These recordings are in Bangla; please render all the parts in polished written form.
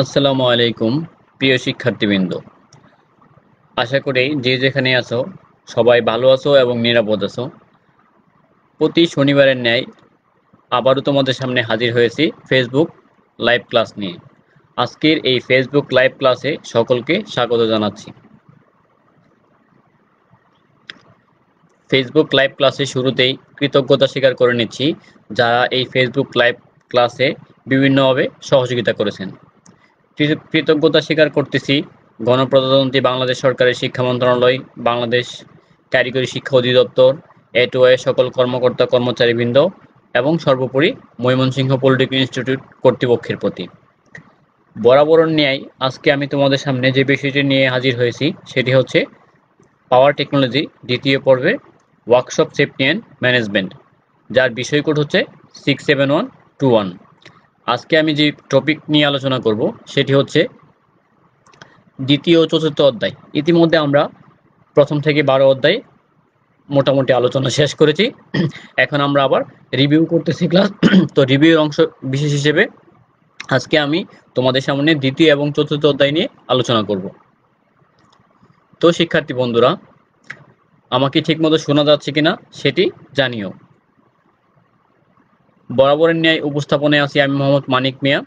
আসসালামু আলাইকুম প্রিয় শিক্ষার্থীবৃন্দ। আশা করি যে যেখানে আছো সবাই ভালো আছো এবং নিরাপদ আছো। প্রতি শনিবারের ন্যায় আবারও তোমাদের সামনে হাজির হয়েছি ফেসবুক লাইভ ক্লাস নিয়ে। আজকের এই ফেসবুক লাইভ ক্লাসে সকলকে স্বাগত জানাচ্ছি। ফেসবুক লাইভ ক্লাসে শুরুতেই কৃতজ্ঞতা স্বীকার করে নিচ্ছি যারা এই ফেসবুক লাইভ ক্লাসে বিভিন্নভাবে সহযোগিতা করেছেন। কৃতজ্ঞতা স্বীকার করতেছি গণপ্রজাতন্ত্রী বাংলাদেশ সরকারের শিক্ষা মন্ত্রণালয়, বাংলাদেশ কারিগরি শিক্ষা অধিদপ্তর, এ সকল কর্মকর্তা কর্মচারীবৃন্দ এবং সর্বোপরি ময়মনসিংহ পলিটেকনিক ইনস্টিটিউট কর্তৃপক্ষের প্রতি। বরাবরের ন্যায় আজকে আমি তোমাদের সামনে যে বিষয়টি নিয়ে হাজির হয়েছি সেটি হচ্ছে পাওয়ার টেকনোলজি দ্বিতীয় পর্বের ওয়ার্কশপ সেফটি অ্যান্ড ম্যানেজমেন্ট, যার বিষয় কোড হচ্ছে 67121। আজকে আমি যে টপিক নিয়ে আলোচনা করব সেটি হচ্ছে দ্বিতীয় ও চতুর্থ অধ্যায়। ইতিমধ্যে আমরা প্রথম থেকে 12 অধ্যায় মোটামুটি আলোচনা শেষ করেছি। এখন আমরা আবার রিভিউ করতেছি ক্লাস। তো রিভিউর অংশ বিশেষ হিসেবে আজকে আমি তোমাদের সামনে দ্বিতীয় এবং চতুর্থ অধ্যায় নিয়ে আলোচনা করব। তো শিক্ষার্থী বন্ধুরা, আমাকে ঠিকমতো শোনা যাচ্ছে কিনা সেটি জানিও। বরাবরের ন্যায় উপস্থাপনায় আছি আমি মোহাম্মদ মানিক মিয়া,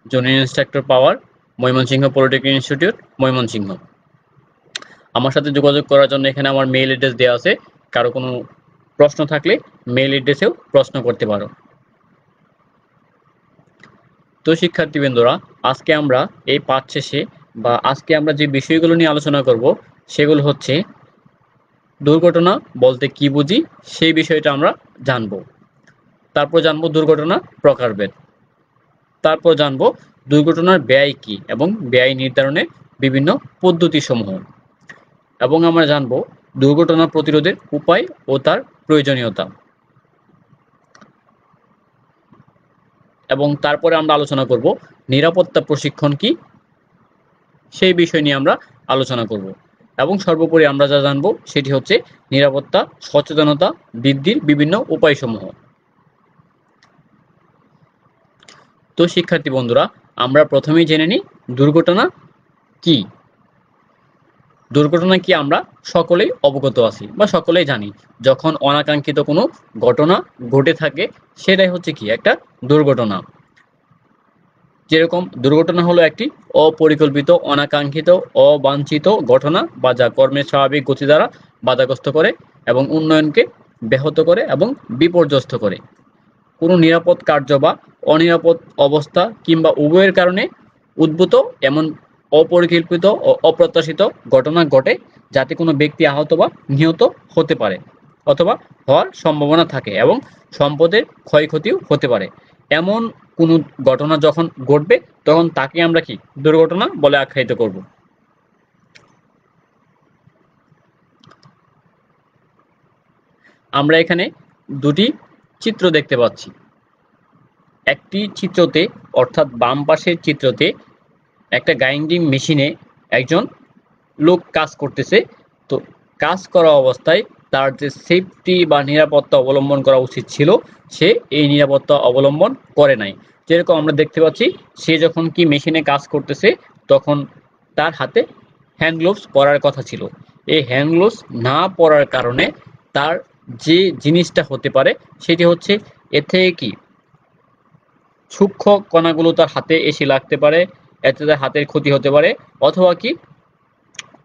জুনিয়র ইন্সট্রাক্টর পাওয়ার, ময়মনসিংহ পলিটেকনিক ইনস্টিটিউট, ময়মনসিংহ। আমার সাথে যোগাযোগ করার জন্য এখানে আমার মেইল অ্যাড্রেস দেওয়া আছে। কারো কোনো প্রশ্ন থাকলে মেইল অ্যাড্রেসেও প্রশ্ন করতে পারো। তো শিক্ষার্থীবৃন্দরা, আজকে আমরা এই পাঠ শেষে বা আজকে আমরা যে বিষয়গুলো নিয়ে আলোচনা করব সেগুলো হচ্ছে দুর্ঘটনা বলতে কি বুঝি সেই বিষয়টা আমরা জানব। তারপর জানব দুর্ঘটনার প্রকারভেদ। তারপর জানব দুর্ঘটনার ব্যয় কি এবং ব্যয় নির্ধারণের বিভিন্ন পদ্ধতিসমূহ। এবং আমরা জানব দুর্ঘটনা প্রতিরোধের উপায় ও তার প্রয়োজনীয়তা। এবং তারপরে আমরা আলোচনা করব নিরাপত্তা প্রশিক্ষণ কি সেই বিষয় নিয়ে আমরা আলোচনা করব। এবং সর্বোপরি আমরা যা জানব সেটি হচ্ছে নিরাপত্তা সচেতনতা বৃদ্ধির বিভিন্ন উপায়সমূহ। তো শিক্ষার্থী বন্ধুরা, আমরা প্রথমেই জেনে নিই দুর্ঘটনা কি। দুর্ঘটনা কি আমরা সকলেই অবগত আছি বা সকলেই জানি। যখন অনাকাঙ্ক্ষিত কোনো ঘটনা ঘটে থাকে সেটাই হচ্ছে কি একটা দুর্ঘটনা। যেরকম দুর্ঘটনা হলো একটি অপরিকল্পিত অনাকাঙ্ক্ষিত অবাঞ্ছিত ঘটনা বা যা কর্মের স্বাভাবিক গতি দ্বারা বাধাগ্রস্ত করে এবং উন্নয়নকে ব্যাহত করে এবং বিপর্যস্ত করে। কোনো নিরাপদ কার্য বা অনিরাপদ অবস্থা কিংবা উভয়ের কারণে উদ্ভূত এমন অপরিকল্পিত ও অপ্রত্যাশিত ঘটনা ঘটে যাতে কোনো ব্যক্তি আহত বা নিহত হতে পারে অথবা হওয়ার সম্ভাবনা থাকে এবং সম্পদের ক্ষয়ক্ষতিও হতে পারে। এমন কোনো ঘটনা যখন ঘটবে তখন তাকে আমরা কি দুর্ঘটনা বলে আখ্যায়িত করব। আমরা এখানে দুটি চিত্র দেখতে পাচ্ছি। একটি চিত্রতে অর্থাৎ বাম পাশের চিত্রতে একটা গ্রাইন্ডিং মেশিনে একজন লোক কাজ করতেছে। তো কাজ করা অবস্থায় তার যে সেফটি বা নিরাপত্তা অবলম্বন করা উচিত ছিল সে এই নিরাপত্তা অবলম্বন করে নাই। যেরকম আমরা দেখতে পাচ্ছি সে যখন কি মেশিনে কাজ করতেছে তখন তার হাতে হ্যান্ড গ্লোভস পরার কথা ছিল। এই হ্যান্ড গ্লোভস না পরার কারণে তার যে জিনিসটা হতে পারে সেটি হচ্ছে এ থেকে কি সূক্ষ্ম কণাগুলো তার হাতে এসে লাগতে পারে, এতে তার হাতের ক্ষতি হতে পারে। অথবা কি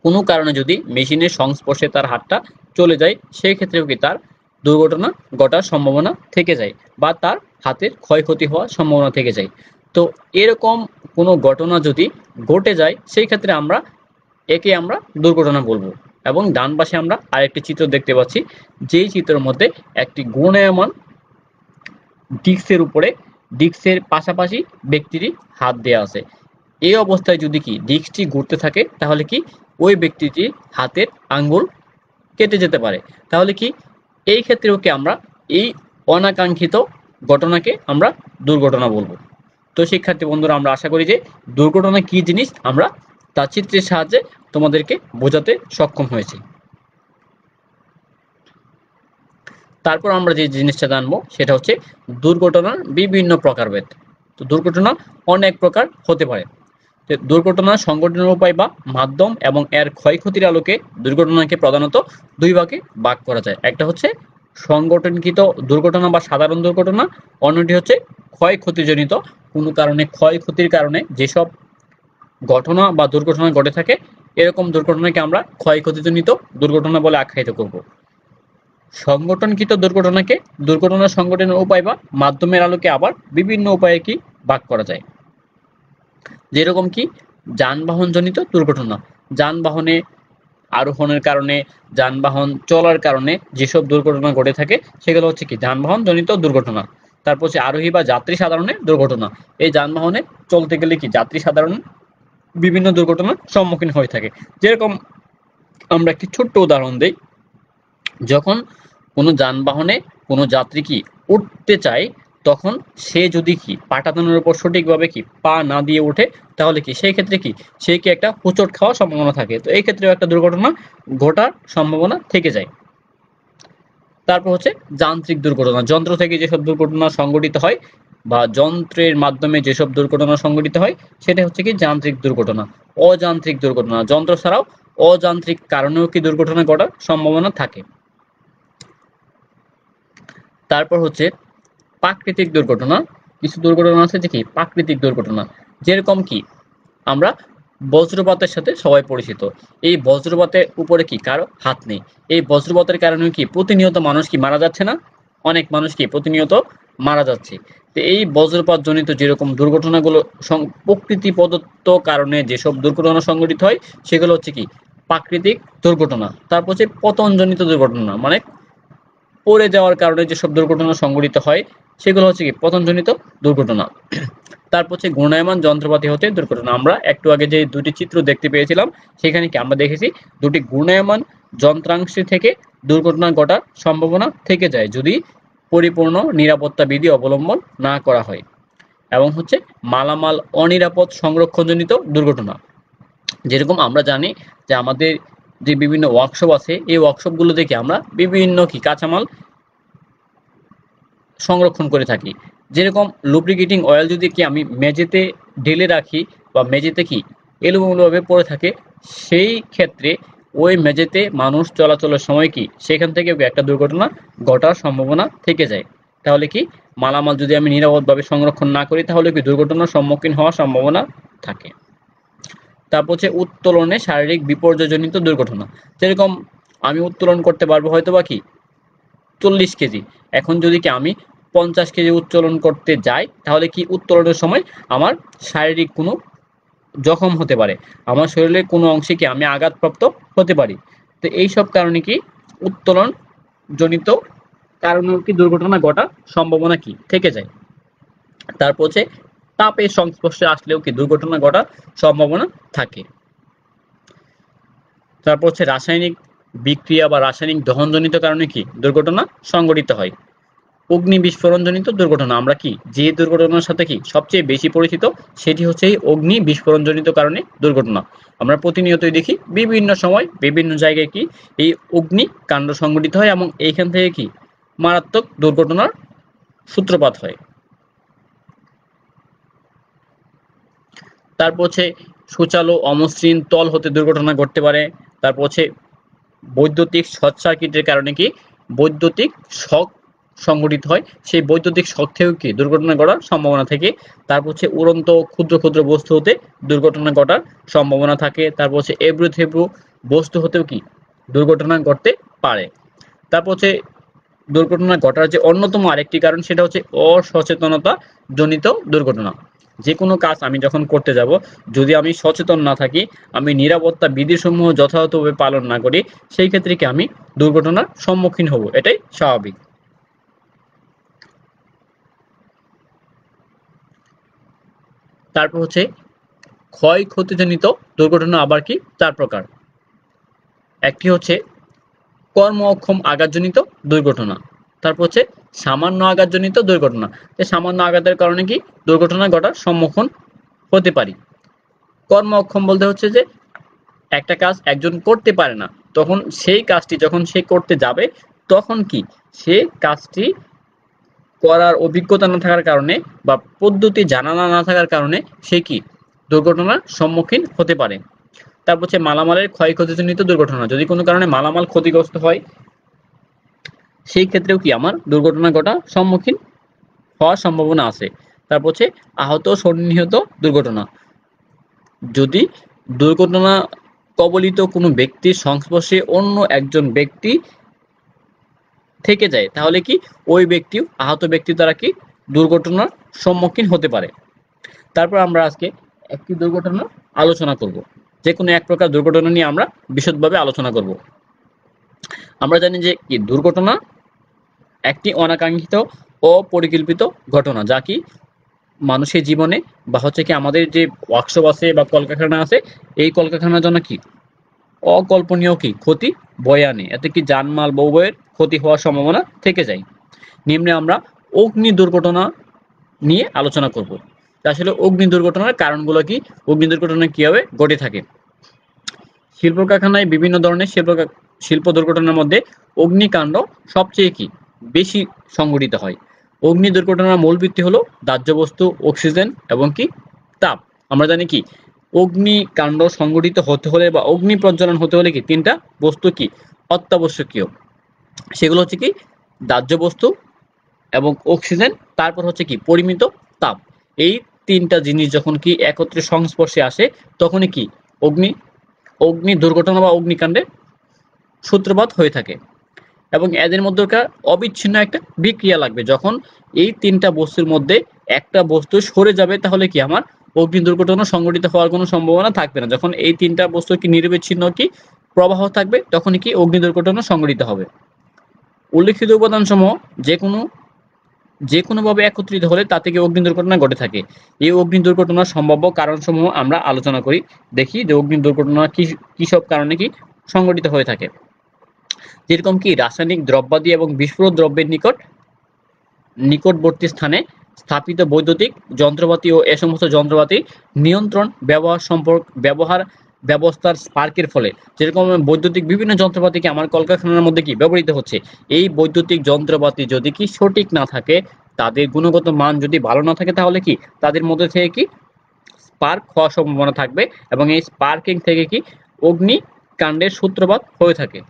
কোনো কারণে যদি মেশিনের সংস্পর্শে তার হাতটা চলে যায় সেই ক্ষেত্রেও কি তার দুর্ঘটনা ঘটার সম্ভাবনা থেকে যায় বা তার হাতের ক্ষয়ক্ষতি হওয়ার সম্ভাবনা থেকে যায়। তো এরকম কোনো ঘটনা যদি ঘটে যায় সেই ক্ষেত্রে একে আমরা দুর্ঘটনা বলবো। এবং ডান পাশে আমরা আরেকটি চিত্র দেখতে পাচ্ছি, যেই চিত্রের মধ্যে একটি ঘূর্ণায়মান ডিস্কের উপরে ডিস্কের পাশাপাশি ব্যক্তিরই হাত দেওয়া আছে। এই অবস্থায় যদি কি ডিস্কটি ঘুরতে থাকে তাহলে কি ওই ব্যক্তিটির হাতের আঙ্গুল কেটে যেতে পারে। তাহলে কি এই ক্ষেত্রেও কি আমরা এই অনাকাঙ্ক্ষিত ঘটনাকে আমরা দুর্ঘটনা বলবো। তো শিক্ষার্থী বন্ধুরা, আমরা আশা করি যে দুর্ঘটনা কি জিনিস আমরা তার চিত্রের সাহায্যে তোমাদেরকে বোঝাতে সক্ষম হয়েছি। তারপর আমরা যে জিনিসটা জানবো সেটা হচ্ছে দুর্ঘটনার বিভিন্ন প্রকারভেদ। তো দুর্ঘটনা অনেক প্রকার হতে পারে। দুর্ঘটনা সংঘটনের উপায় বা মাধ্যম এবং এর ক্ষয়ক্ষতির আলোকে দুর্ঘটনাকে প্রধানত দুই ভাগে ভাগ করা যায়। একটা হচ্ছে সংগঠনকৃত দুর্ঘটনা বা সাধারণ দুর্ঘটনা, অন্যটি হচ্ছে ক্ষয়ক্ষতিজনিত কোনো কারণে ক্ষয়ক্ষতির কারণে যেসব ঘটনা বা দুর্ঘটনা ঘটে থাকে, এরকম দুর্ঘটনাকে আমরা ক্ষয়ক্ষতিজনিত দুর্ঘটনা বলে আখ্যায়িত করব। সংগঠনকৃত দুর্ঘটনাকে দুর্ঘটনা সংঘটনের উপায় বা মাধ্যমের আলোকে আবার বিভিন্ন উপায়ে কি ভাগ করা যায়। যেরকম কি যানবাহন জনিত দুর্ঘটনা, যানবাহনে আরোহণের কারণে, যানবাহন চলার কারণে যেসব দুর্ঘটনা ঘটে থাকে সেগুলো হচ্ছে কি যানবাহন জনিত দুর্ঘটনা। তারপর হচ্ছে আরোহী বা যাত্রী সাধারণের দুর্ঘটনা, এই যানবাহনে চলতে গেলে কি যাত্রী সাধারণ বিভিন্ন দুর্ঘটনার সম্মুখীন হয়ে থাকে। যেরকম আমরা একটি ছোট্ট উদাহরণ দেই, যখন কোনো যানবাহনে কোনো যাত্রী কি উঠতে চায়, তখন সে যদি কি পাটাতনের উপর সঠিকভাবে কি পা না দিয়ে ওঠে, তাহলে কি সেই ক্ষেত্রে কি সে কি একটা হোঁচট খাওয়ার সম্ভাবনা থাকে। তো এই ক্ষেত্রেও একটা দুর্ঘটনা ঘটার সম্ভাবনা থেকে যায়। তারপর হচ্ছে যান্ত্রিক দুর্ঘটনা, যন্ত্র থেকে যেসব দুর্ঘটনা সংঘটিত হয় বা যন্ত্রের মাধ্যমে যেসব দুর্ঘটনা সংঘটিত হয় সেটা হচ্ছে কি যান্ত্রিক দুর্ঘটনা। অযান্ত্রিক দুর্ঘটনা, যন্ত্র ছাড়াও অযান্ত্রিক কারণেও কি দুর্ঘটনা ঘটার সম্ভাবনা থাকে। তারপর হচ্ছে প্রাকৃতিক দুর্ঘটনা, কিছু দুর্ঘটনা আছে যে কি প্রাকৃতিক দুর্ঘটনা, যেরকম কি আমরা বজ্রপাতের সাথে সবাই পরিচিত। এই বজ্রপাতের উপরে কি কারো হাত নেই, এই বজ্রপাতের কারণে কি প্রতিনিয়ত মানুষ কি মারা যাচ্ছে না, অনেক মানুষ কি প্রতিনিয়ত মারা যাচ্ছে। তো এই বজ্রপাত জনিত যেরকম দুর্ঘটনাগুলো প্রকৃতি প্রদত্ত কারণে যেসব দুর্ঘটনা সংঘটিত হয় সেগুলো হচ্ছে কি প্রাকৃতিক দুর্ঘটনা। তারপর হচ্ছে পতনজনিত দুর্ঘটনা, মানে পড়ে যাওয়ার কারণে যেসব দুর্ঘটনা সংঘটিত হয় সেগুলো হচ্ছে কি পতনজনিত দুর্ঘটনা। তারপর হচ্ছে ঘূর্ণায়মান যন্ত্রপাতি হতে দুর্ঘটনা, আমরা একটু আগে যে দুটি চিত্র দেখতে পেয়েছিলাম সেখানে কি আমরা দেখেছি দুটি ঘূর্ণায়মান যন্ত্রাংশ থেকে দুর্ঘটনা ঘটার সম্ভাবনা থেকে যায় যদি পরিপূর্ণ নিরাপত্তা বিধি অবলম্বন না করা হয়। এবং হচ্ছে মালামাল অনিরাপদ সংরক্ষণজনিত দুর্ঘটনা, যেরকম আমরা জানি যে আমাদের যে বিভিন্ন ওয়ার্কশপ আছে এই ওয়ার্কশপগুলো থেকে আমরা বিভিন্ন কি কাঁচামাল সংরক্ষণ করে থাকি। যেরকম লুব্রিকেটিং অয়েল যদি কি আমি মেঝেতে ঢেলে রাখি বা মেঝেতে কি এলোমেলোভাবে পড়ে থাকে, সেই ক্ষেত্রে ওই মেঝেতে মানুষ চলাচলের সময় কি সেখান থেকে একটা দুর্ঘটনা ঘটার সম্ভাবনা থেকে যায়। তাহলে কি মালামাল যদি আমি নিরাপদভাবে সংরক্ষণ না করি তাহলে কি দুর্ঘটনার সম্মুখীন হওয়ার সম্ভাবনা থাকে। তারপর হচ্ছে উত্তোলনে শারীরিক বিপর্যয়জনিত দুর্ঘটনা, যেরকম আমি উত্তোলন করতে পারবো হয়তো বা কি 40 কেজি, এখন যদি কি আমি 50 কেজি উত্তোলন করতে যাই তাহলে কি উত্তোলনের সময় আমার শারীরিক কোনো জখম হতে পারে, আমার শরীরের কোনো অংশে কি আমি আঘাতপ্রাপ্ত হতে পারি। তো এইসব কারণে কি উত্তোলন জনিত কারণেও কি দুর্ঘটনা ঘটার সম্ভাবনা কি থেকে যায়। তারপর হচ্ছে তাপের সংস্পর্শে আসলেও কি দুর্ঘটনা ঘটার সম্ভাবনা থাকে। তারপর হচ্ছে রাসায়নিক বিক্রিয়া বা রাসায়নিক দহনজনিত কারণে কি দুর্ঘটনা সংঘটিত হয়। অগ্নি বিস্ফোরণজনিত দুর্ঘটনা, আমরা কি যে দুর্ঘটনার সাথে কি সবচেয়ে বেশি পরিচিত সেটি হচ্ছে এই অগ্নি বিস্ফোরণজনিত কারণে দুর্ঘটনা। আমরা প্রতিনিয়তই দেখি বিভিন্ন সময় বিভিন্ন জায়গায় কি এই অগ্নি কাণ্ড সংঘটিত হয় এবং এইখান থেকে কি মারাত্মক দুর্ঘটনার সূত্রপাত হয়। তারপর হচ্ছে সুচালো অমসৃণ তল হতে দুর্ঘটনা ঘটতে পারে। তারপর হচ্ছে বৈদ্যুতিক শর্ট সার্কিটের কারণে কি বৈদ্যুতিক শক সংঘটিত হয়, সেই বৈদ্যুতিক শক থেকেও কি দুর্ঘটনা ঘটার সম্ভাবনা থাকে। তারপর হচ্ছে উড়ন্ত ক্ষুদ্র ক্ষুদ্র বস্তু হতে দুর্ঘটনা ঘটার সম্ভাবনা থাকে। তারপর হচ্ছে এবড়ো থেবড়ো বস্তু হতেও কি দুর্ঘটনা ঘটতে পারে। তারপর হচ্ছে দুর্ঘটনা ঘটার যে অন্যতম আরেকটি কারণ সেটা হচ্ছে অসচেতনতা জনিত দুর্ঘটনা। যে কোনো কাজ আমি যখন করতে যাব, যদি আমি সচেতন না থাকি, আমি নিরাপত্তা বিধিসমূহ যথাযথভাবে পালন না করি, সেই ক্ষেত্রে কি আমি দুর্ঘটনার সম্মুখীন হব, এটাই স্বাভাবিক। তারপর হচ্ছে ক্ষয়ক্ষতিজনিত দুর্ঘটনা আবার কি 4 প্রকার। একটি হচ্ছে কর্ম অক্ষম আঘাতজনিত দুর্ঘটনা। তারপর হচ্ছে সামান্য আঘাতজনিত দুর্ঘটনা, যে সামান্য আঘাতের কারণে কি দুর্ঘটনা ঘটার সম্মুখীন হতে পারি। কর্ম অক্ষম বলতে হচ্ছে যে একটা কাজ একজন করতে পারে না, তখন সেই কাজটি যখন সে করতে যাবে তখন কি সে কাজটি করার অভিজ্ঞতা না থাকার কারণে বা পদ্ধতি জানা না থাকার কারণে সে কি দুর্ঘটনার সম্মুখীন হতে পারে। তারপর হচ্ছে মালামালের ক্ষয়ক্ষতিজনিত দুর্ঘটনা, যদি কোনো কারণে মালামাল ক্ষতিগ্রস্ত হয় সেই ক্ষেত্রেও কি আমার দুর্ঘটনা ঘটার সম্মুখীন হওয়ার সম্ভাবনা আছে। তারপর হচ্ছে আহত সন্নিহত দুর্ঘটনা, যদি দুর্ঘটনা কবলিত কোনো ব্যক্তির সংস্পর্শে অন্য একজন ব্যক্তি থেকে যায় তাহলে কি ওই ব্যক্তিও আহত ব্যক্তি দ্বারা কি দুর্ঘটনার সম্মুখীন হতে পারে। তারপর আমরা আজকে একটি দুর্ঘটনা আলোচনা করব, যে কোনো এক প্রকার দুর্ঘটনা নিয়ে আমরা বিশদভাবে আলোচনা করব। আমরা জানি যে কি দুর্ঘটনা একটি অনাকাঙ্ক্ষিত অপরিকল্পিত ঘটনা, যা কি মানুষের জীবনে বা হচ্ছে কি আমাদের যে ওয়ার্কশপ আছে বা কলকারখানা আছে এই কলকারখানার জন্য কি অকল্পনীয় কি ক্ষতি বয়ে আনে, এতে কি জানমাল বউয়ের ক্ষতি হওয়ার সম্ভাবনা থেকে যায়। নিম্নে আমরা অগ্নি দুর্ঘটনা নিয়ে আলোচনা করব। আসলে অগ্নি দুর্ঘটনার কারণগুলো কি, অগ্নি দুর্ঘটনা কিভাবে ঘটে থাকে। শিল্প কারখানায় বিভিন্ন ধরনের শিল্প দুর্ঘটনার মধ্যে অগ্নিকাণ্ড সবচেয়ে কি বেশি সংঘটিত হয়। অগ্নি দুর্ঘটনার মূল ভিত্তি হলো দাহ্য বস্তু, অক্সিজেন এবং কি তাপ। আমরা জানি কি অগ্নিকাণ্ড সংঘটিত হতে হলে বা অগ্নি প্রজ্বলন হতে হলে কি তিনটা বস্তু কি অত্যাবশ্যকীয়, সেগুলো হচ্ছে কি দাহ্য বস্তু এবং অক্সিজেন, তারপর হচ্ছে কি পরিমিত তাপ। এই তিনটা জিনিস যখন কি একত্রে সংস্পর্শে আসে তখনই কি অগ্নি অগ্নি দুর্ঘটনা বা অগ্নিকাণ্ডের সূত্রপাত হয়ে থাকে। এবং এদের মধ্যকার অবিচ্ছিন্ন একটা বিক্রিয়া লাগবে, যখন এই তিনটা বস্তুর মধ্যে একটা বস্তু সরে যাবে তাহলে কি আমার অগ্নি দুর্ঘটনা সংঘটিত হওয়ার কোনো সম্ভাবনা থাকবে না। যখন এই তিনটা বস্তু কি নিরবিচ্ছিন্ন কি প্রবাহ থাকবে তখনই কি অগ্নি দুর্ঘটনা সংঘটিত হবে। উল্লেখিত উপাদানসমূহ যে কোনো যে কোনোভাবে একত্রিত হলে তা থেকে অগ্নি দুর্ঘটনা ঘটে থাকে। এই অগ্নি দুর্ঘটনার সম্ভাব্য কারণসমূহ আমরা আলোচনা করি, দেখি যে অগ্নি দুর্ঘটনা কি সব কারণে কি সংঘটিত হয়ে থাকে। যেরকম কি রাসায়নিক দ্রব্যাদি এবং বিস্ফোরক দ্রব্যের নিকটবর্তী স্থানে স্থাপিত বৈদ্যুতিক যন্ত্রপাতি ও এ সমস্ত যন্ত্রপাতি নিয়ন্ত্রণ ব্যবহার ব্যবস্থার স্পার্কের ফলে, যেরকম বৈদ্যুতিক বিভিন্ন যন্ত্রপাতিকে আমার কলকারখানার মধ্যে কি ব্যবহৃত হচ্ছে, এই বৈদ্যুতিক যন্ত্রপাতি যদি কি সঠিক না থাকে, তাদের গুণগত মান যদি ভালো না থাকে তাহলে কি তাদের মধ্যে থেকে কি স্পার্ক হওয়ার সম্ভাবনা থাকবে এবং এই স্পার্কিং থেকে কি অগ্নিকাণ্ডের সূত্রপাত হয়ে থাকে।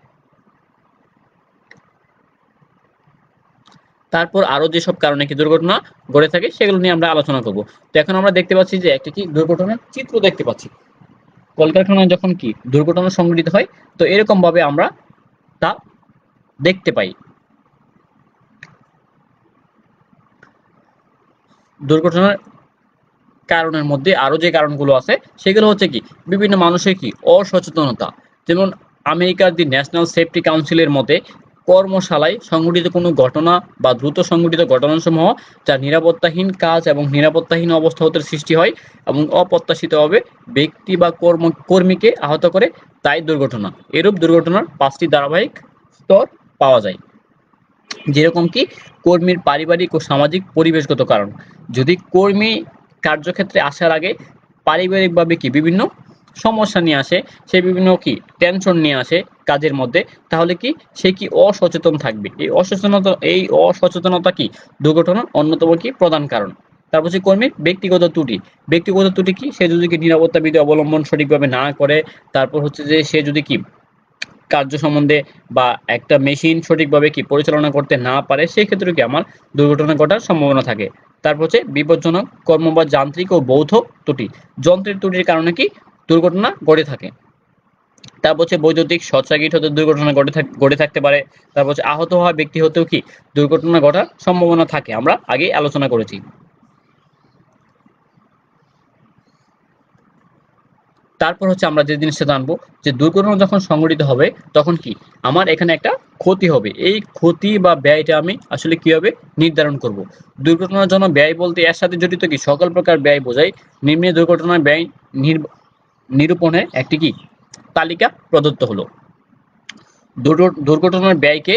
তারপর আরো যেসব কারণে কি দুর্ঘটনা ঘটে থাকে সেগুলো নিয়ে আমরা আলোচনা করব। তো এখন আমরা দেখতে পাচ্ছি যে একটা কি দুর্ঘটনার চিত্র দেখতে পাচ্ছি। কলকারখানায় যখন কি দুর্ঘটনা সংঘটিত হয় তো এরকম ভাবে আমরা তা দেখতে পাই। দুর্ঘটনার কারণের মধ্যে আরো যে কারণগুলো আছে সেগুলো হচ্ছে কি বিভিন্ন মানুষের কি অসচেতনতা। যেমন আমেরিকার দি ন্যাশনাল সেফটি কাউন্সিলের মতে কর্মশালায় সংঘটিত কোনো ঘটনা বা দ্রুত সংঘটিত ঘটনাসমূহ যা নিরাপত্তাহীন কাজ এবং নিরাপত্তাহীন অবস্থা হতে সৃষ্টি হয় এবং অপ্রত্যাশিতভাবে ব্যক্তি বা কর্মীকে আহত করে, তাই দুর্ঘটনা। এরূপ দুর্ঘটনার 5টি ধারাবাহিক স্তর পাওয়া যায়। যেরকম কি কর্মীর পারিবারিক ও সামাজিক পরিবেশগত কারণ, যদি কর্মী কার্যক্ষেত্রে আসার আগে পারিবারিকভাবে কি বিভিন্ন সমস্যা নিয়ে আসে, সে বিভিন্ন কি টেনশন নিয়ে আসে কাজের মধ্যে, তাহলে কি সে কি অসচেতন থাকবে, এই অসচেতনতা কি দুর্ঘটনার অন্যতম কি প্রধান কারণ। তারপর হচ্ছে কর্মীর ব্যক্তিগত ত্রুটি কি সে যদি কি নিরাপত্তা বিধি অবলম্বন সঠিকভাবে না করে, তারপর হচ্ছে যে সে যদি কি কার্য সম্বন্ধে বা একটা মেশিন সঠিকভাবে কি পরিচালনা করতে না পারে সেই ক্ষেত্রে কি আমার দুর্ঘটনা ঘটার সম্ভাবনা থাকে। তারপর হচ্ছে বিপজ্জনক কর্ম বা যান্ত্রিক ও বৌদ্ধ ত্রুটি, যন্ত্রের ত্রুটির কারণে কি দুর্ঘটনা ঘটে থাকে। তারপর হচ্ছে বৈদ্যুতিক শর্ট সার্কিট হতে দুর্ঘটনা ঘটে থাকতে পারে। তারপর হচ্ছে আহত হওয়া ব্যক্তি হতেও কি দুর্ঘটনা ঘটার সম্ভাবনা থাকে, আমরা আগেই আলোচনা করেছি। তারপর হচ্ছে আমরা যে জিনিসটা জানবো যে দুর্ঘটনা যখন সংঘটিত হবে তখন কি আমার এখানে একটা ক্ষতি হবে, এই ক্ষতি বা ব্যয়টা আমি আসলে কিভাবে নির্ধারণ করব। দুর্ঘটনার জন্য ব্যয় বলতে এর সাথে জড়িত কি সকল প্রকার ব্যয় বোঝায়। নিম্নে দুর্ঘটনার ব্যয় নিরূপণের একটি কি তালিকা প্রদত্ত হলো। দুর্ঘটনার ব্যয়কে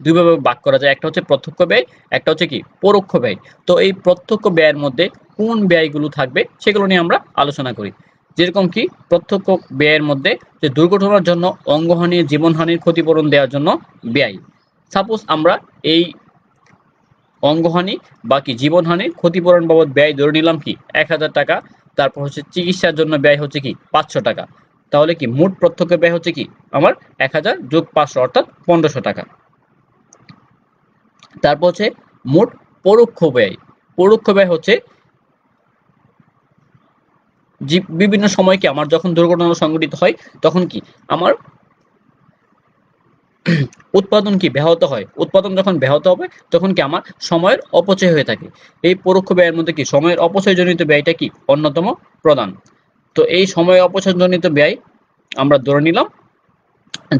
দুইভাবে ভাগ করা যায়, একটা হচ্ছে প্রত্যক্ষ ব্যয়, একটা হচ্ছে কি পরোক্ষ ব্যয়। তো এই প্রত্যক্ষ ব্যয়ের মধ্যে কোন ব্যয়গুলো থাকবে সেগুলো নিয়ে আমরা আলোচনা করি। যেরকম কি প্রত্যক্ষ ব্যয়ের মধ্যে যে দুর্ঘটনার জন্য অঙ্গহানি, জীবনহানির ক্ষতিপূরণ দেওয়ার জন্য ব্যয়। সাপোজ আমরা এই অঙ্গহানি বা কি জীবনহানির ক্ষতিপূরণ বাবদ ব্যয় ধরে নিলাম কি 1000 টাকা, তারপর হচ্ছে চিকিৎসার জন্য ব্যয় হচ্ছে কি 500 টাকা। তাহলে কি মোট প্রত্যক্ষ ব্যয় হচ্ছে কি আমার 1000 যোগ 500 অর্থাৎ 1500 টাকা। তারপর হচ্ছে মোট পরোক্ষ ব্যয়। পরোক্ষ ব্যয় হচ্ছে যে বিভিন্ন সময় কি আমার যখন দুর্ঘটনা সংঘটিত হয় তখন কি আমার উৎপাদন কি ব্যাহত হয়। উৎপাদন যখন ব্যাহত হবে তখন কি আমার সময়ের অপচয় হয়ে থাকে। এই পরোক্ষ ব্যয়ের মধ্যে কি সময়ের অপচয়জনিত ব্যয়টা কি অন্যতম প্রধান। তো এই সময় অপচয়জনিত ব্যয় আমরা ধরে নিলাম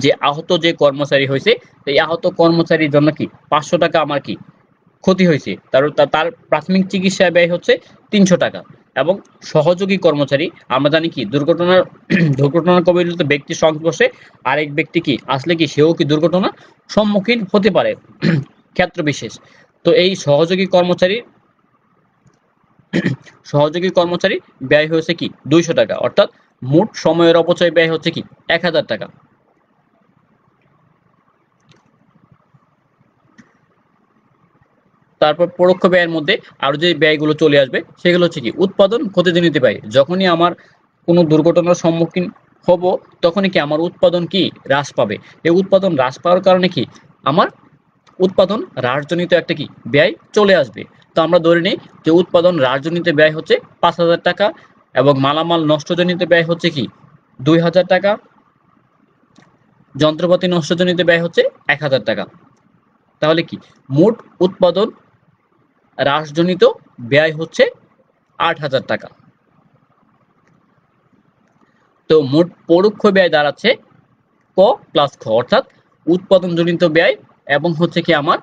যে আহত যে কর্মচারী হয়েছে এই আহত কর্মচারীর জন্য কি 500 টাকা আমার কি ক্ষতি হয়েছে, তার প্রাথমিক চিকিৎসা ব্যয় হচ্ছে 300 টাকা। এবং সহযোগী কর্মচারী আমরা জানি কি দুর্ঘটনার কবলিত ব্যক্তির সংস্পর্শে আরেক ব্যক্তি কি আসলে কি সেও কি দুর্ঘটনার সম্মুখীন হতে পারে ক্ষেত্র বিশেষ। তো এই সহযোগী কর্মচারী ব্যয় হয়েছে কি 200 টাকা, অর্থাৎ মোট সময়ের অপচয় ব্যয় হচ্ছে কি 1000 টাকা। তারপর পরোক্ষ ব্যয়ের মধ্যে আরো যে ব্যয়গুলো চলে আসবে সেগুলো হচ্ছে কি উৎপাদন ক্ষতিজনিত ব্যয়। যখনই আমার কোনো দুর্ঘটনার সম্মুখীন হব তখনই কি আমার উৎপাদন কি হ্রাস পাবে। এই উৎপাদন হ্রাস পাওয়ার কারণে কি আমার উৎপাদন হ্রাসজনিত একটা কি ব্যয় চলে আসবে। তো আমরা ধরে নিই যে উৎপাদন হ্রাসজনিত ব্যয় হচ্ছে 5000 টাকা এবং মালামাল নষ্টজনিত ব্যয় হচ্ছে কি 2000 টাকা, যন্ত্রপাতি নষ্টজনিত ব্যয় হচ্ছে 1000 টাকা। তাহলে কি মোট উৎপাদন হ্রাসজনিত ব্যয় হচ্ছে 8000 টাকা। তো মোট পরোক্ষ ব্যয় দাঁড়াচ্ছে ক প্লাস খ, অর্থাৎ উৎপাদনজনিত ব্যয় এবং হচ্ছে কি আমার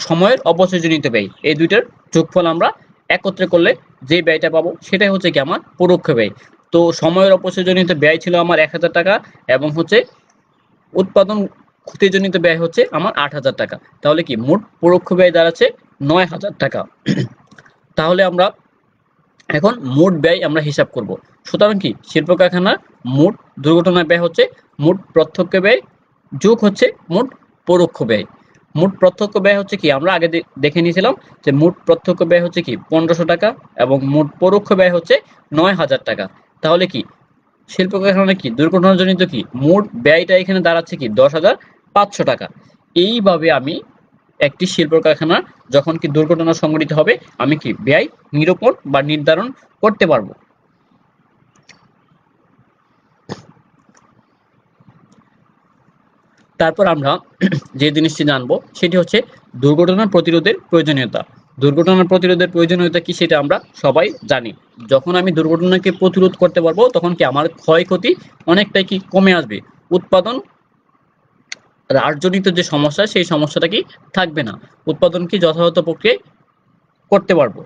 সময়ের অপচয়জনিত ব্যয়, এই দুইটার যোগফল আমরা একত্রে করলে যে ব্যয়টা পাবো সেটাই হচ্ছে কি আমার পরোক্ষ ব্যয়। তো সময়ের অপচয়জনিত ব্যয় ছিল আমার 1000 টাকা এবং হচ্ছে উৎপাদন ক্ষতিজনিত ব্যয় হচ্ছে আমার 8000 টাকা। তাহলে কি মোট পরোক্ষ ব্যয় দাঁড়াচ্ছে 9000 টাকা। তাহলে আমরা এখন মোট ব্যয় আমরা হিসাব করব। সুতরাং কি শিল্প কারখানার মোট দুর্ঘটনা ব্যয় হচ্ছে মোট প্রত্যক্ষ ব্যয় যোগ হচ্ছে মোট পরোক্ষ ব্যয়। মোট প্রত্যক্ষ ব্যয় হচ্ছে কি আমরা আগে দেখে নিয়েছিলাম যে মোট প্রত্যক্ষ ব্যয় হচ্ছে কি 1500 টাকা এবং মোট পরোক্ষ ব্যয় হচ্ছে 9000 টাকা। তাহলে কি শিল্প কারখানায় কি দুর্ঘটনাজনিত কি মোট ব্যয়টা এখানে দাঁড়াচ্ছে কি 10,500 টাকা। এইভাবে আমি একটি শিল্প কারখানা যখন কি দুর্ঘটনা সংঘটিত হবে আমি কি ব্যয় নিরূপণ বা নির্ধারণ করতে পারবো। তারপর আমরা যে জিনিসটি জানবো সেটি হচ্ছে দুর্ঘটনা প্রতিরোধের প্রয়োজনীয়তা। দুর্ঘটনা প্রতিরোধের প্রয়োজনীয়তা কি সেটা আমরা সবাই জানি। যখন আমি দুর্ঘটনাকে প্রতিরোধ করতে পারবো তখন কি আমার ক্ষয়ক্ষতি অনেকটাই কি কমে আসবে। উৎপাদন হ্রাসজনিত যে সমস্যা সেই সমস্যাটা কি থাকবে না। উৎপাদন কি যথাযথ প্রক্রিয়ায় করতে পারবো।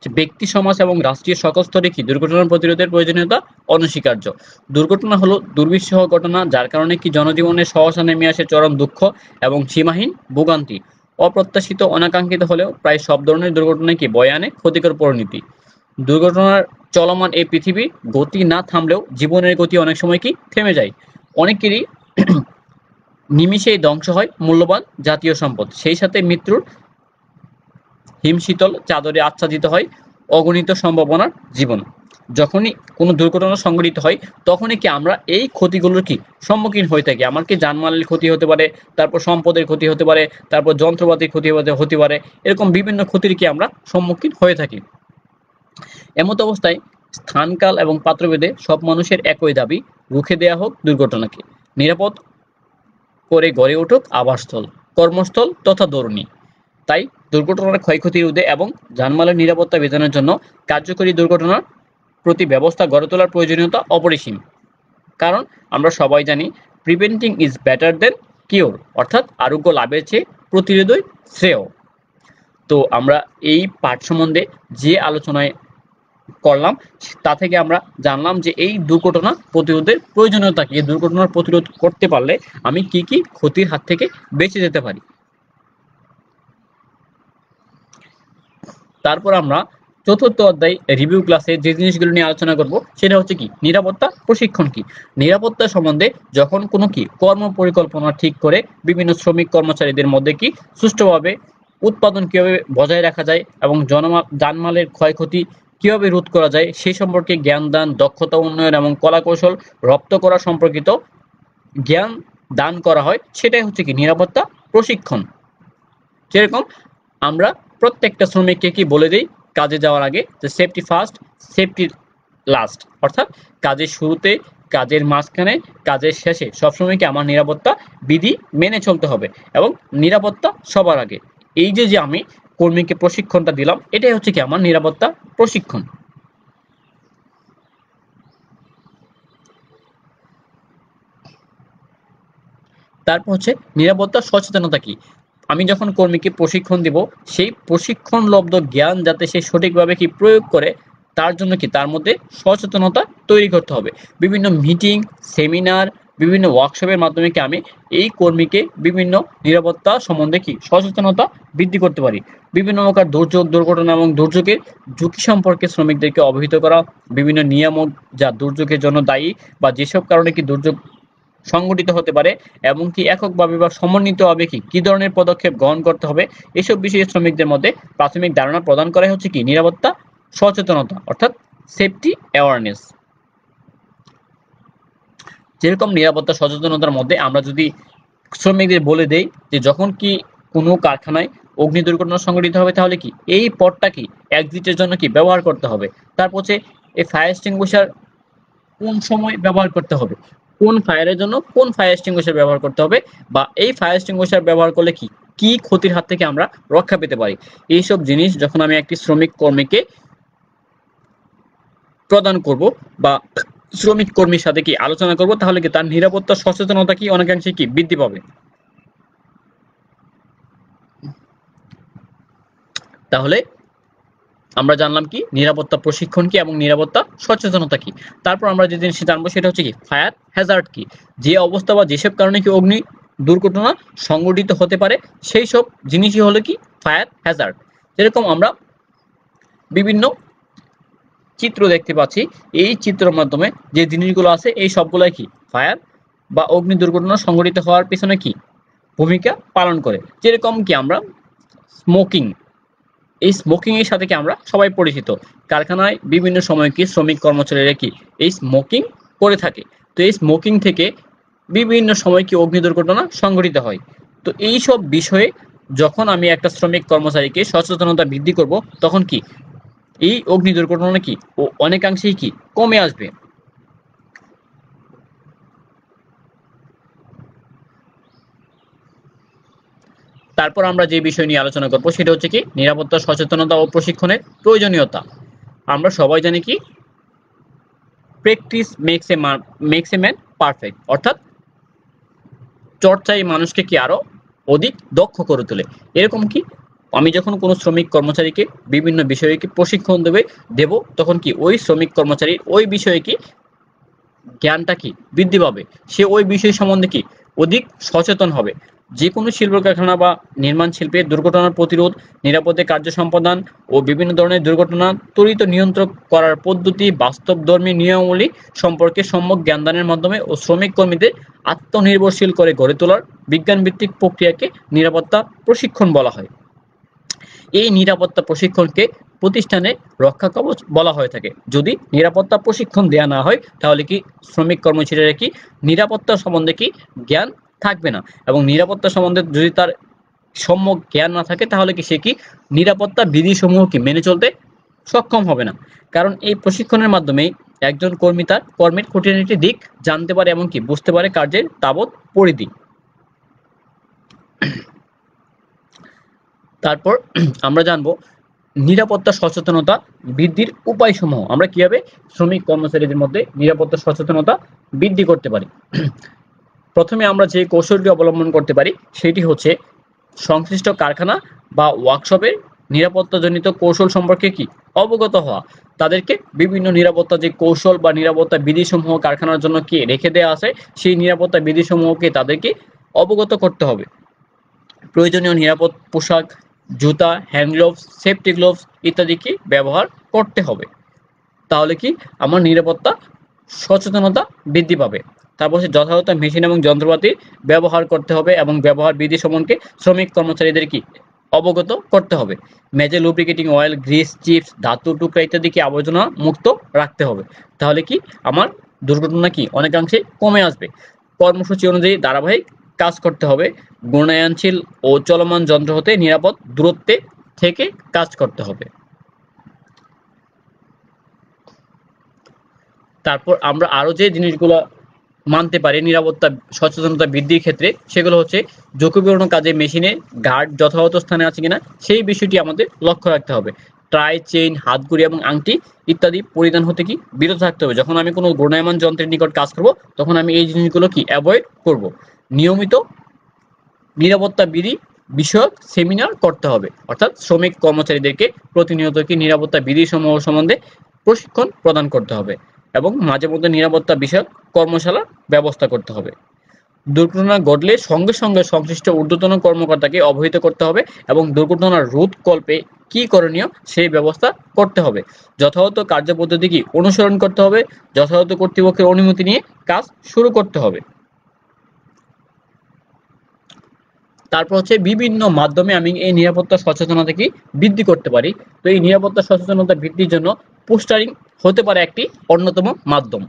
যে ব্যক্তি সমাজ এবং রাষ্ট্রীয় সকল স্তরে কি দুর্ঘটনা প্রতিরোধের প্রয়োজনীয়তা অনস্বীকার্য। দুর্ঘটনা হলো দুর্বিষহ ঘটনা যার কারণে কি জনজীবনে সহসা নেমে আসে চরম দুঃখ এবং সীমাহীন ভোগান্তি। অপ্রত্যাশিত অনাকাঙ্ক্ষিত হলেও প্রায় সব ধরনের দুর্ঘটনায় কি বয়ে আনে ক্ষতিকর পরিণতি। দুর্ঘটনার চলমান এই পৃথিবীর গতি না থামলেও জীবনের গতি অনেক সময় কি থেমে যায়। অনেকেরই নিমিষেই ধ্বংস হয় মূল্যবান জাতীয় সম্পদ, সেই সাথে মৃত্যুর হিমশীতল চাদরে আচ্ছাদিত হয় অগণিত সম্ভাবনার জীবন। যখনই কোনো দুর্ঘটনা সংঘটিত হয় তখনই কি আমরা এই ক্ষতিগুলোর কি সম্মুখীন হয়ে থাকি। আমার কি জানমালের ক্ষতি হতে পারে, তারপর সম্পদের ক্ষতি হতে পারে, তারপর যন্ত্রপাতির ক্ষতি হতে পারে, এরকম বিভিন্ন ক্ষতির কি আমরা সম্মুখীন হয়ে থাকি। এমত অবস্থায় স্থানকাল এবং পাত্রভেদে সব মানুষের একই দাবি, রুখে দেয়া হোক দুর্ঘটনাকে, নিরাপদ করে গড়ে উঠুক আবাসস্থল, কর্মস্থল তথা দরুনি। তাই দুর্ঘটনার ক্ষয়ক্ষতি রোধে এবং জানমালের নিরাপত্তা বিধানের জন্য কার্যকরী দুর্ঘটনার প্রতি ব্যবস্থা গড়ে তোলার প্রয়োজনীয়তা অপরিসীম। কারণ আমরা সবাই জানি preventing is better then cure, অর্থাৎ আরোগ্য লাভের চেয়ে প্রতিরোধই শ্রেয়। তো আমরা এই পাঠ সম্বন্ধে যে আলোচনায় করলাম তা থেকে আমরা জানলাম যে এই দুর্ঘটনা প্রতিরোধের প্রয়োজনীয়তা কি, এই দুর্ঘটনার প্রতিরোধ করতে পারলে আমি কি কি ক্ষতির হাত থেকে বেঁচে যেতে পারি। তারপর আমরা চতুর্থ অধ্যায় রিভিউ ক্লাসে যে জিনিসগুলো নিয়ে আলোচনা করব সেটা হচ্ছে কি নিরাপত্তা প্রশিক্ষণ কি। নিরাপত্তা সম্বন্ধে যখন কোনো কি কর্ম পরিকল্পনা ঠিক করে বিভিন্ন শ্রমিক কর্মচারীদের মধ্যে কি সুষ্ঠুভাবে উৎপাদন কিভাবে বজায় রাখা যায় এবং জানমালের ক্ষয়ক্ষতি কিভাবে রোধ করা যায় সেই সম্পর্কে জ্ঞান দান, দক্ষতা উন্নয়ন এবং কলাকৌশল রপ্ত করা সম্পর্কিত জ্ঞান দান করা হয়, সেটাই হচ্ছে কি নিরাপত্তা প্রশিক্ষণ। যেরকম আমরা প্রত্যেকটা শ্রমিককে কি বলে দেই কাজে যাওয়ার আগে যে সেফটি ফার্স্ট, সেফটি লাস্ট, অর্থাৎ কাজের শুরুতে, কাজের মাঝখানে, কাজের শেষে সবসময় কি আমার নিরাপত্তা বিধি মেনে চলতে হবে এবং নিরাপত্তা সবার আগে। এই যে যে আমি কর্মীকে প্রশিক্ষণটা দিলাম, এটাই হচ্ছে কি আমার নিরাপত্তা প্রশিক্ষণ। তারপর হচ্ছে নিরাপত্তা সচেতনতা কি। আমি যখন কর্মীকে প্রশিক্ষণ দিব, সেই প্রশিক্ষণলব্ধ জ্ঞান যাতে সে সঠিকভাবে কি প্রয়োগ করে, তার জন্য কি তার মধ্যে সচেতনতা তৈরি করতে হবে। বিভিন্ন মিটিং, সেমিনার, বিভিন্ন ওয়ার্কশপের মাধ্যমে কি আমি এই কর্মীকে বিভিন্ন নিরাপত্তা সম্বন্ধে কি সচেতনতা বৃদ্ধি করতে পারি। বিভিন্ন প্রকার দুর্যোগ, দুর্ঘটনা এবং দুর্যোগের ঝুঁকি সম্পর্কে শ্রমিকদেরকে অবহিত করা, বিভিন্ন নিয়ামক যা দুর্যোগের জন্য দায়ী বা যেসব কারণে কি দুর্যোগ সংগঠিত হতে পারে এবং কি এককভাবে বা সমন্বিতভাবে কি ধরনের পদক্ষেপ গ্রহণ করতে হবে, এসব বিষয়ে শ্রমিকদের মধ্যে প্রাথমিক ধারণা প্রদান করা হচ্ছে কি নিরাপত্তা সচেতনতা, অর্থাৎ সেফটি অ্যাওয়ারনেস। যেরকম নিরাপত্তা সচেতনতার মধ্যে আমরা যদি শ্রমিকদের বলে দেই যে যখন কি কোনো কারখানায় অগ্নি দুর্ঘটনা সংঘটিত হবে, তাহলে কি এই পথটা কি এক্সিটের জন্য কি ব্যবহার করতে হবে। তারপর হচ্ছে এই ফায়ার এক্সটিংগুইশার কোন সময় ব্যবহার করতে হবে, কোন ফায়ারের জন্য কোন ফায়ার এক্সটিংগুইশার ব্যবহার করতে হবে, বা এই ফায়ার এক্সটিংগুইশার ব্যবহার করলে কি কি ক্ষতির হাত থেকে আমরা রক্ষা পেতে পারি। এইসব জিনিস যখন আমি একটি শ্রমিক কর্মীকে প্রদান করব বা শ্রমিক কর্মীর সাথে কি আলোচনা করব, তাহলে কি তার নিরাপত্তা সচেতনতা কি অনেকাংশে কি বৃদ্ধি পাবে। তাহলে আমরা জানলাম কি নিরাপত্তা প্রশিক্ষণ কি এবং নিরাপত্তা সচেতনতা কি। তারপর আমরা যে জিনিসটা জানবো সেটা হচ্ছে কি ফায়ার হ্যাজার্ড কি। যে অবস্থা বা যেসব কারণে কি অগ্নি দুর্ঘটনা সংঘটিত হতে পারে, সেই সব জিনিসই হলো কি ফায়ার হ্যাজার্ড। যেরকম আমরা বিভিন্ন চিত্র দেখতে পাচ্ছি, এই চিত্রের মাধ্যমে যে জিনিসগুলো আছে এই সবগুলাই কি ফায়ার বা অগ্নি দুর্ঘটনা সংঘটিত হওয়ার পিছনে কি ভূমিকা পালন করে। যেরকম কি আমরা স্মোকিং, এই স্মোকিং এর সাথে কি আমরা সবাই পরিচিত। কারখানায় বিভিন্ন সময় কি শ্রমিক কর্মচারীরা কি এই স্মোকিং করে থাকে। তো এই স্মোকিং থেকে বিভিন্ন সময় কি অগ্নি দুর্ঘটনা সংঘটিত হয়। তো এই সব বিষয়ে যখন আমি একটা শ্রমিক কর্মচারীকে সচেতনতা বৃদ্ধি করব, তখন কি এই অগ্নি দুর্ঘটনা কি ও অনেকাংশেই কি কমে আসবে। তারপর আমরা যে বিষয় নিয়ে আলোচনা করব সেটা হচ্ছে কি নিরাপত্তা সচেতনতা ও প্রশিক্ষণের প্রয়োজনীয়তা। আমরা সবাই জানি কি practice makes a man perfect, অর্থাৎ চর্চাই মানুষকে কি আরো অধিক দক্ষ করে তোলে। এরকম কি আমি যখন কোনো শ্রমিক কর্মচারীকে বিভিন্ন বিষয়ে কি প্রশিক্ষণ দেব, তখন কি ওই শ্রমিক কর্মচারী ওই বিষয়ে কি জ্ঞানটা কি বৃদ্ধি পাবে, সে ওই বিষয় সম্বন্ধে কি অধিক সচেতন হবে। যে কোনো শিল্প কারখানা বা নির্মাণ শিল্পে দুর্ঘটনার প্রতিরোধ, নিরাপদে কার্য সম্পাদন ও বিভিন্ন ধরনের দুর্ঘটনা ত্বরিত নিয়ন্ত্রণ করার পদ্ধতি, বাস্তবধর্মী নিয়মাবলী সম্পর্কে সম্যক জ্ঞানদানের মাধ্যমে ও শ্রমিক কর্মীদের আত্মনির্ভরশীল করে গড়ে তোলার বিজ্ঞানভিত্তিক প্রক্রিয়াকে নিরাপত্তা প্রশিক্ষণ বলা হয়। এই নিরাপত্তা প্রশিক্ষণকে প্রতিষ্ঠানে রক্ষা কবচ বলা হয়ে থাকে। যদি নিরাপত্তা প্রশিক্ষণ দেয়া না হয়, তাহলে কি শ্রমিক কর্মচারীরা কি নিরাপত্তা সম্বন্ধে কি জ্ঞান থাকবে না, এবং নিরাপত্তা সম্বন্ধে যদি তার সম্যক জ্ঞান না থাকে, তাহলে কি সে কি নিরাপত্তা বিধিসমূহ কি মেনে চলতে সক্ষম হবে না। কারণ এই প্রশিক্ষণের মাধ্যমেই একজন কর্মী তার কর্মের খুঁটিনাটি দিক জানতে পারে, এমনকি বুঝতে পারে কার্যের তাবৎ পরিধি। তারপর আমরা জানবো নিরাপত্তা সচেতনতা বৃদ্ধির উপায়সমূহ। আমরা কিভাবে শ্রমিক কর্মচারীদের মধ্যে নিরাপত্তা সচেতনতা বৃদ্ধি করতে পারি। প্রথমে আমরা যে কৌশলটি অবলম্বন করতে পারি সেটি হচ্ছে সংশ্লিষ্ট কারখানা বা ওয়ার্কশপের নিরাপত্তাজনিত কৌশল সম্পর্কে কি অবগত হওয়া। তাদেরকে বিভিন্ন নিরাপত্তা যে কৌশল বা নিরাপত্তা বিধিসমূহ কারখানার জন্য কি রেখে দেওয়া আছে, সেই নিরাপত্তা বিধিসমূহকে তাদেরকে অবগত করতে হবে। প্রয়োজনীয় নিরাপদ পোশাক, জুতা, হ্যান্ড গ্লোভস, সেফটি গ্লোভস ইত্যাদি কি ব্যবহার করতে হবে। তাহলে কি আমার নিরাপত্তা সচেতনতা বৃদ্ধি পাবে। তারপর হচ্ছে যথাযথ মেশিন এবং যন্ত্রপাতি ব্যবহার করতে হবে এবং ব্যবহার বিধি সম্পর্কে শ্রমিক কর্মচারীদের কি অবগত করতে হবে। মেজে লুব্রিকেটিং অয়েল, গ্রিস, চিপস, ধাতু টুকরা ইত্যাদিকে আবর্জনা মুক্ত রাখতে হবে। তাহলে কি আমার দুর্ঘটনা কি অনেকাংশে কমে আসবে। কর্মসূচি অনুযায়ী ধারাবাহিক কাজ করতে হবে। ঘূর্ণায়নশীল ও চলমান যন্ত্র হতে নিরাপদ দূরত্বে থেকে কাজ করতে হবে। তারপর আমরা আরো যে জিনিসগুলো মানতে পারি নিরাপত্তা সচেতনতা বৃদ্ধির ক্ষেত্রে, সেগুলো হচ্ছে ঝুঁকিপূর্ণ কাজে মেশিনে গার্ড যথাযথ স্থানে আছে কিনা সেই বিষয়টি আমাদের লক্ষ্য রাখতে হবে। ট্রাই, চেইন, হাতঘড়ি এবং আংটি ইত্যাদি পরিধান হতে কি বিরত থাকতে হবে। যখন আমি কোনো ঘূর্ণায়মান যন্ত্রের নিকট কাজ করব তখন আমি এই জিনিসগুলো কি অ্যাভয়েড করব। নিয়মিত নিরাপত্তা বিধি বিষয়ক সেমিনার করতে হবে, অর্থাৎ শ্রমিক কর্মচারীদেরকে প্রতিনিয়ত কি নিরাপত্তা বিধি সমূহ সম্বন্ধে প্রশিক্ষণ প্রদান করতে হবে এবং মাঝে মধ্যে নিরাপত্তা বিষয়ক কর্মশালার ব্যবস্থা করতে হবে। দুর্ঘটনা ঘটলে সঙ্গে সঙ্গে সংশ্লিষ্ট ঊর্ধ্বতন কর্মকর্তাকে অবহিত করতে হবে এবং দুর্ঘটনার রোধকল্পে কি করণীয় সেই ব্যবস্থা করতে হবে। যথাযথ কার্যপদ্ধতি কি অনুসরণ করতে হবে। যথাযথ কর্তৃপক্ষের অনুমতি নিয়ে কাজ শুরু করতে হবে। তারপর হচ্ছে বিভিন্ন মাধ্যমে আমি এই নিরাপত্তা সচেতনতা কি বৃদ্ধি করতে পারি। তো এই নিরাপত্তা সচেতনতা বৃদ্ধির জন্য পোস্টারিং হতে পারে একটি অন্যতম মাধ্যম।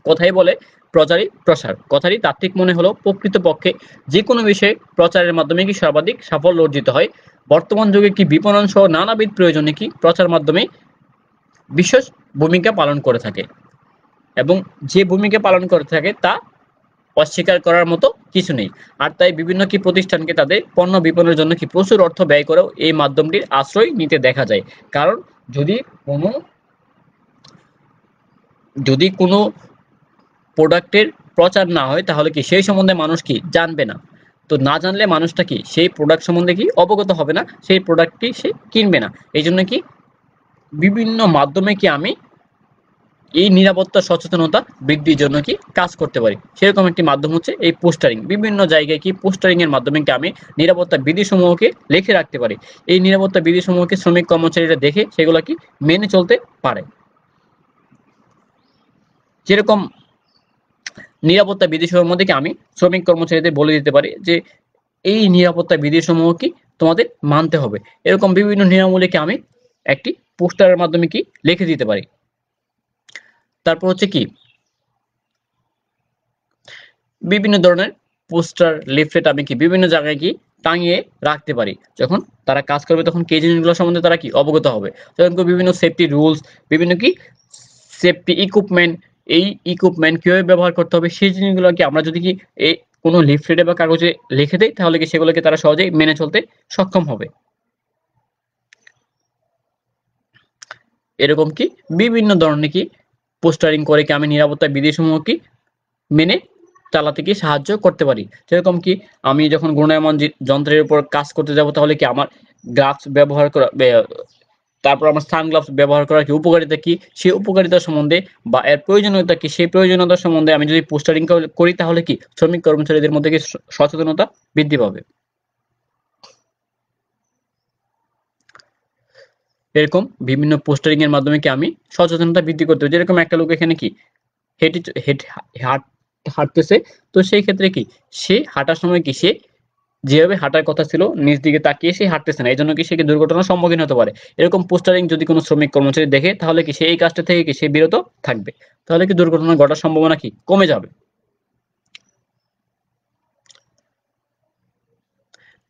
কথাই বলে প্রচারই প্রসার। কথাটি তাত্ত্বিক মনে হলো প্রকৃতপক্ষে যে কোনো বিষয়ে প্রচারের মাধ্যমে কি সর্বাধিক সাফল্য অর্জিত হয়। বর্তমান যুগে কি বিপণন সহ নানাবিধ প্রয়োজনে কি প্রচার মাধ্যমে বিশেষ ভূমিকা পালন করে থাকে এবং যে ভূমিকা পালন করে থাকে তা অস্বীকার করার মতো কিছু নেই। আর তাই বিভিন্ন কি প্রতিষ্ঠানকে তাদের পণ্য বিপণনের জন্য কি প্রচুর অর্থ ব্যয় করেও এই মাধ্যমটির আশ্রয় নিতে দেখা যায়। কারণ যদি কোনো যদি কোনো প্রোডাক্টের প্রচার না হয় তাহলে কি সেই সম্বন্ধে মানুষ কি জানবে না। তো না জানলে মানুষটা কি সেই প্রোডাক্ট সম্বন্ধে কি অবগত হবে না, সেই প্রোডাক্টটি সে কিনবে না। এই জন্য কি বিভিন্ন মাধ্যমে কি আমি এই নিরাপত্তা সচেতনতা বৃদ্ধির জন্য কি কাজ করতে পারি। সেরকম একটি মাধ্যম হচ্ছে এই পোস্টারিং। বিভিন্ন জায়গায় কি পোস্টারিং এর মাধ্যমে কি আমি নিরাপত্তা বিধিসমূহকে লিখে রাখতে পারি। এই নিরাপত্তা বিধিসমূহকে শ্রমিক কর্মচারীরা দেখে সেগুলো কি মেনে চলতে পারে। যেরকম নিরাপত্তা বিধিসমূহের মধ্যে কি আমি শ্রমিক কর্মচারীদের বলে দিতে পারি যে এই নিরাপত্তা বিধিসমূহ কি তোমাদের মানতে হবে। এরকম বিভিন্ন নিয়মাবলীকে আমি একটি পোস্টারের মাধ্যমে কি লিখে দিতে পারি। তারপর হচ্ছে কি বিভিন্ন ধরনের পোস্টার, লিফলেট আমি কি বিভিন্ন জায়গায় কি টাঙিয়ে রাখতে পারি। যখন তারা কাজ করবে তখন কি জিনিসগুলো সম্বন্ধে তারা কি অবগত হবে। যেমন বিভিন্ন সেফটি রুলস, বিভিন্ন কি সেফটি ইকুইপমেন্ট, এই ইকুইপমেন্ট কিভাবে ব্যবহার করতে হবে সেই জিনিসগুলো কি আমরা যদি কি এই কোনো লিফলেটে বা কাগজে লিখে দেই তাহলে কি সেগুলোকে তারা সহজেই মেনে চলতে সক্ষম হবে। এরকম কি বিভিন্ন ধরনের কি পোস্টারিং করে কি আমি নিরাপত্তা বিধিসমূহ কি মেনে চালাতে কি সাহায্য করতে পারি। যেরকম কি আমি যখন ঘূর্ণায়মান যন্ত্রের উপর কাজ করতে যাব তাহলে কি আমার গ্লাভস ব্যবহার করা, তারপর আমার সানগ্লাভস ব্যবহার করার কি উপকারিতা কি সেই উপকারিতা সম্বন্ধে বা এর প্রয়োজনীয়তা কি সেই প্রয়োজনীয়তা সম্বন্ধে আমি যদি পোস্টারিং করি তাহলে কি শ্রমিক কর্মচারীদের মধ্যে কি সচেতনতা বৃদ্ধি পাবে। এরকম বিভিন্ন পোস্টারিং এর মাধ্যমে কি আমি সচেতনতা বৃদ্ধি করতে পারি। যেরকম একটা লোক এখানে কি হেঁটে হাঁটতেছে, তো সেই ক্ষেত্রে কি সে হাঁটার সময় কি সে যেভাবে হাঁটার কথা ছিল নিজ দিকে তাকিয়ে সে হাঁটতেছে না, এই জন্য কি সে কি দুর্ঘটনার সম্মুখীন হতে পারে। এরকম পোস্টারিং যদি কোনো শ্রমিক কর্মচারী দেখে তাহলে কি সে এই কাজটা থেকে কি সে বিরত থাকবে। তাহলে কি দুর্ঘটনা ঘটার সম্ভাবনা কি কমে যাবে।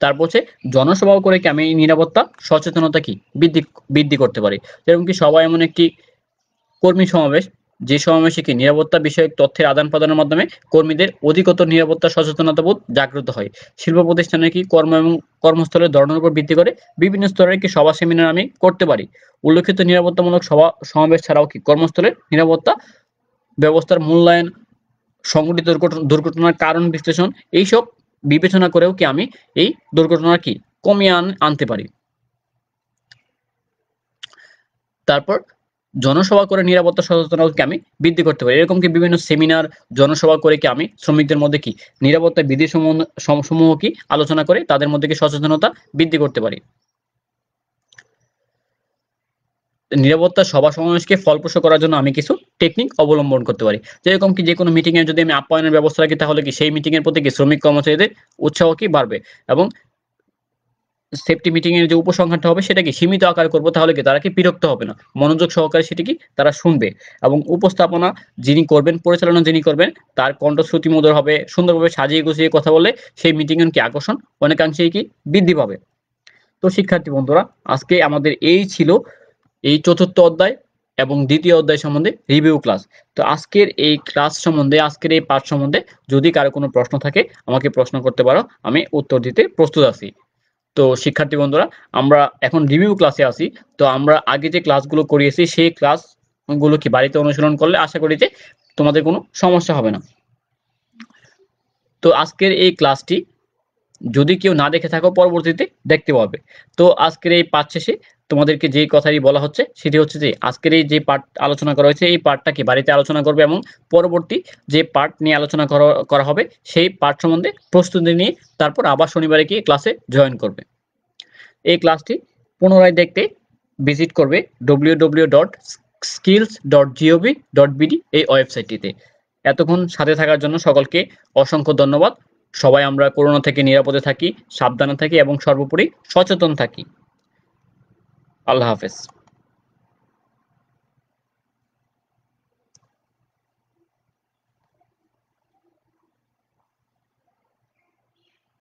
তারপর হচ্ছে জনসভা করে কি আমি নিরাপত্তা সচেতনতা কি বৃদ্ধি বৃদ্ধি করতে পারি। যেরকম কি সবাই এমন একটি কর্মী সমাবেশ, যে সমাবেশে কি নিরাপত্তা বিষয়ক তথ্যের আদান প্রদানের মাধ্যমে কর্মীদের অধিকতর নিরাপত্তা সচেতনতা বোধ জাগ্রত হয়। শিল্প প্রতিষ্ঠানের কি কর্ম এবং কর্মস্থলের ধরনের উপর ভিত্তি করে বিভিন্ন স্তরের কি সভা সেমিনার আমি করতে পারি। উল্লেখিত নিরাপত্তামূলক সভা সমাবেশ ছাড়াও কি কর্মস্থলের নিরাপত্তা ব্যবস্থার মূল্যায়ন, সংঘটিত দুর্ঘটনার কারণ বিশ্লেষণ এইসব বিবেচনা করেও কি আমি এই দুর্ঘটনা কি কমিয়ে আনতে পারি। তারপর জনসভা করে নিরাপত্তা সচেতনতাকে আমি বৃদ্ধি করতে পারি। এরকম কি বিভিন্ন সেমিনার, জনসভা করে কি আমি শ্রমিকদের মধ্যে কি নিরাপত্তা বিধি সমূহ কি আলোচনা করে তাদের মধ্যে কি সচেতনতা বৃদ্ধি করতে পারি। নিরাপত্তা সভা সমাবেশকে ফলপ্রসূ করার জন্য আমি কিছু টেকনিক অবলম্বন করতে পারি। যেরকম কি যে কোনো মিটিং এ যদি আমি আপ্যায়নের ব্যবস্থা রাখি তাহলে কি সেই মিটিং এর প্রতি কি শ্রমিক কর্মচারীদের উৎসাহ কি বাড়বে এবং সেফটি মিটিং এর যে উপসংহারটা হবে সেটা কি সীমিত আকারে করব, তাহলে কি তারা কি বিরক্ত হবে না, মনোযোগ সহকারে সেটি কি তারা শুনবে। এবং উপস্থাপনা যিনি করবেন, পরিচালনা যিনি করবেন, তার কণ্ঠশ্রুতি মধুর হবে, সুন্দরভাবে সাজিয়ে গুছিয়ে কথা বললে সেই মিটিং এর কি আকর্ষণ অনেকাংশেই কি বৃদ্ধি পাবে। তো শিক্ষার্থী বন্ধুরা, আজকে আমাদের এই ছিল এই চতুর্থ অধ্যায় এবং দ্বিতীয় অধ্যায় সম্বন্ধে রিভিউ ক্লাস। তো আজকের এই ক্লাস সম্বন্ধে, আজকের এই পাঠ সম্বন্ধে যদি কারো কোনো প্রশ্ন থাকে আমাকে প্রশ্ন করতে পারো, আমি উত্তর দিতে প্রস্তুত আছি। তো শিক্ষার্থী বন্ধুরা, আমরা এখন রিভিউ ক্লাসে আছি। তো আমরা আগে যে ক্লাসগুলো করিয়েছি সেই ক্লাসগুলো কি বাড়িতে অনুশীলন করলে আশা করি যে তোমাদের কোনো সমস্যা হবে না। তো আজকের এই ক্লাসটি যদি কেউ না দেখে থাকো পরবর্তীতে দেখতে পাবে। তো আজকের এই পাঠ শেষে তোমাদেরকে যে কথাই বলা হচ্ছে সেটি হচ্ছে যে আজকের এই যে পাঠ আলোচনা করা হয়েছে এই পাঠটাকে বাড়িতে আলোচনা করবে এবং পরবর্তী যে পাঠ নিয়ে আলোচনা করা হবে সেই পাঠ সম্বন্ধে প্রস্তুতি নিয়ে তারপর আবার শনিবারে গিয়ে ক্লাসে জয়েন করবে। এই ক্লাসটি পুনরায় দেখতে ভিজিট করবে www.skills.gov.bd এই ওয়েবসাইটটিতে। এতক্ষণ সাথে থাকার জন্য সকলকে অসংখ্য ধন্যবাদ। সবাই আমরা করোনা থেকে নিরাপদে থাকি, সাবধানে থাকি এবং সর্বোপরি সচেতন থাকি। আল্লাহ হাফেজ।